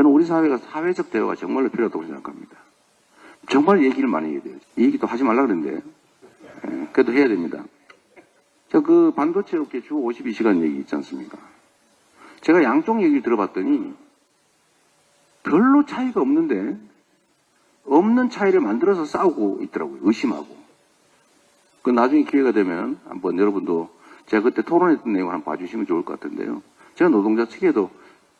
저는 우리 사회가 사회적 대화가 정말로 필요하다고 생각합니다. 정말 얘기를 많이 해야 돼요. 이 얘기도 하지 말라 그랬는데, 그래도 해야 됩니다. 저 그 반도체 업계 주 52시간 얘기 있지 않습니까? 제가 양쪽 얘기를 들어봤더니 별로 차이가 없는데 없는 차이를 만들어서 싸우고 있더라고요. 의심하고. 그 나중에 기회가 되면 한번 여러분도 제가 그때 토론했던 내용을 한번 봐주시면 좋을 것 같은데요. 제가 노동자 측에도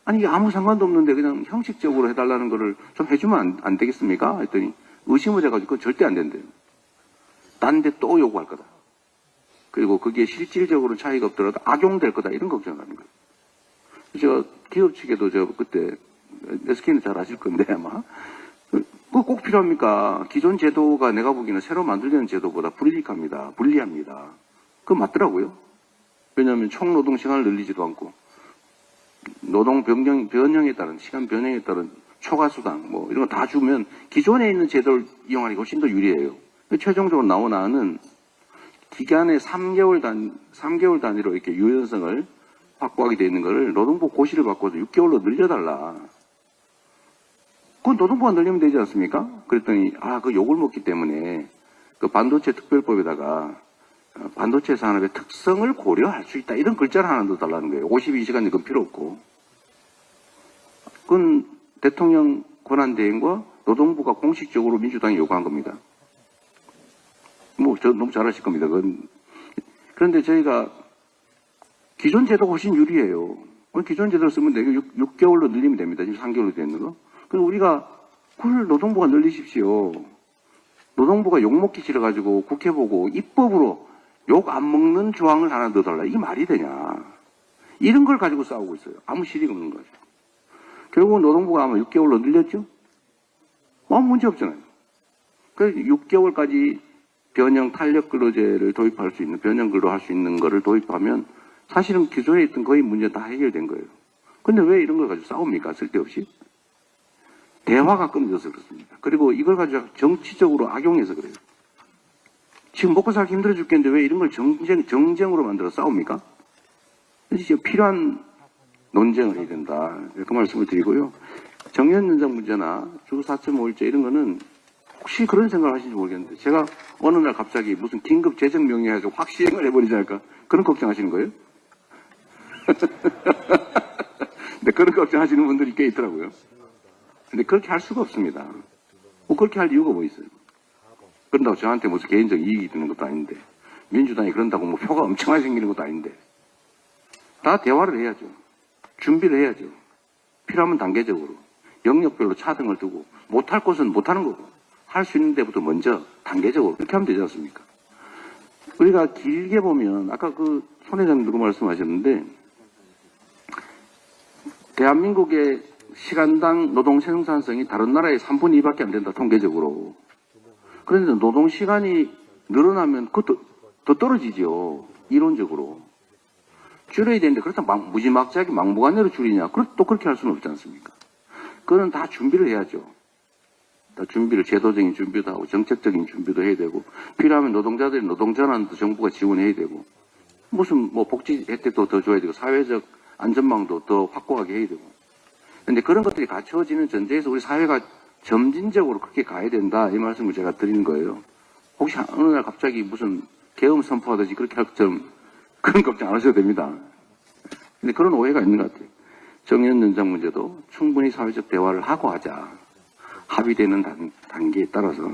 아니 이게 아무 상관도 없는데 그냥 형식적으로 해달라는 거를 좀 해주면 안 되겠습니까? 했더니 의심을 해가지고 그건 절대 안 된대요. 딴 데 또 요구할 거다. 그리고 그게 실질적으로 차이가 없더라도 악용될 거다. 이런 걱정을 하는 거예요. 제가 기업 측에도 제가 그때 SK는 잘 아실 건데 아마 그거 꼭 필요합니까? 기존 제도가 내가 보기에는 새로 만들려는 제도보다 불리합니다. 그거 맞더라고요. 왜냐하면 총노동 시간을 늘리지도 않고 노동 변형에 따른 시간 변형에 따른 초과수당 뭐 이런 거 다 주면 기존에 있는 제도를 이용하기 훨씬 더 유리해요. 최종적으로 나온 안은 기간의 3개월 단위로 이렇게 유연성을 확보하게 되어 있는 거를 노동부 고시를 바꿔서 6개월로 늘려달라. 그건 노동부가 늘리면 되지 않습니까? 그랬더니 그 욕을 먹기 때문에 그 반도체 특별법에다가 반도체 산업의 특성을 고려할 수 있다. 이런 글자를 하나 넣어달라는 거예요. 52시간 이건 필요 없고. 그건 대통령 권한대행과 노동부가 공식적으로 민주당이 요구한 겁니다. 저 너무 잘하실 겁니다. 그런데 저희가 기존 제도가 훨씬 유리해요. 기존 제도를 쓰면 되게 6개월로 늘리면 됩니다. 지금 3개월로 되는 거. 그럼 우리가 그걸 노동부가 늘리십시오. 노동부가 욕먹기 싫어가지고 국회 보고 입법으로 욕 안 먹는 조항을 하나 넣어달라. 이게 말이 되냐. 이런 걸 가지고 싸우고 있어요. 아무 실익 없는 거죠. 결국은 노동부가 아마 6개월로 늘렸죠? 아무 문제 없잖아요. 그래서 6개월까지 변형 탄력 근로제를 도입할 수 있는, 변형 근로 할 수 있는 거를 도입하면 사실은 기존에 있던 거의 문제 다 해결된 거예요. 근데 왜 이런 걸 가지고 싸웁니까? 쓸데없이? 대화가 끊어져서 그렇습니다. 그리고 이걸 가지고 정치적으로 악용해서 그래요. 지금 먹고 살기 힘들어 죽겠는데 왜 이런 걸 정쟁으로 만들어 싸웁니까? 진짜 필요한 논쟁을 해야 된다. 그 말씀을 드리고요. 정년 연장 문제나 주 4.5일제 이런 거는 혹시 그런 생각을 하시는지 모르겠는데 제가 어느 날 갑자기 무슨 긴급 재정 명령해서 확 시행을 해버리지 않을까? 그런 걱정하시는 거예요? 근데 그런 걱정하시는 분들이 꽤 있더라고요. 근데 그렇게 할 수가 없습니다. 그렇게 할 이유가 뭐 있어요? 그런다고 저한테 무슨 개인적 이익이 드는 것도 아닌데 민주당이 그런다고 뭐 표가 엄청나게 생기는 것도 아닌데 다 대화를 해야죠. 준비를 해야죠. 필요하면 단계적으로 영역별로 차등을 두고 못할 곳은 못하는 거고 할 수 있는 데부터 먼저 단계적으로 그렇게 하면 되지 않습니까? 우리가 길게 보면 아까 손 회장님도 말씀하셨는데 대한민국의 시간당 노동 생산성이 다른 나라의 3분의 2밖에 안 된다 통계적으로. 그런데 노동 시간이 늘어나면 그것도 더 떨어지죠. 이론적으로. 줄여야 되는데 그렇다고 무지막지하게 막무가내로 줄이냐. 또 그렇게 할 수는 없지 않습니까? 그거는 다 준비를 해야죠. 다 준비를 제도적인 준비도 하고 정책적인 준비도 해야 되고 필요하면 노동자들이 노동전환도 정부가 지원해야 되고 무슨 복지 혜택도 더 줘야 되고 사회적 안전망도 더 확고하게 해야 되고 그런데 그런 것들이 갖춰지는 전제에서 우리 사회가 점진적으로 그렇게 가야 된다 이 말씀을 제가 드리는 거예요. 혹시 어느 날 갑자기 무슨 계엄 선포하듯이 그렇게 할 것처럼 그런 걱정 안 하셔도 됩니다. 근데 그런 오해가 있는 것 같아요. 정년 연장 문제도 충분히 사회적 대화를 하고 하자. 합의되는 단계에 따라서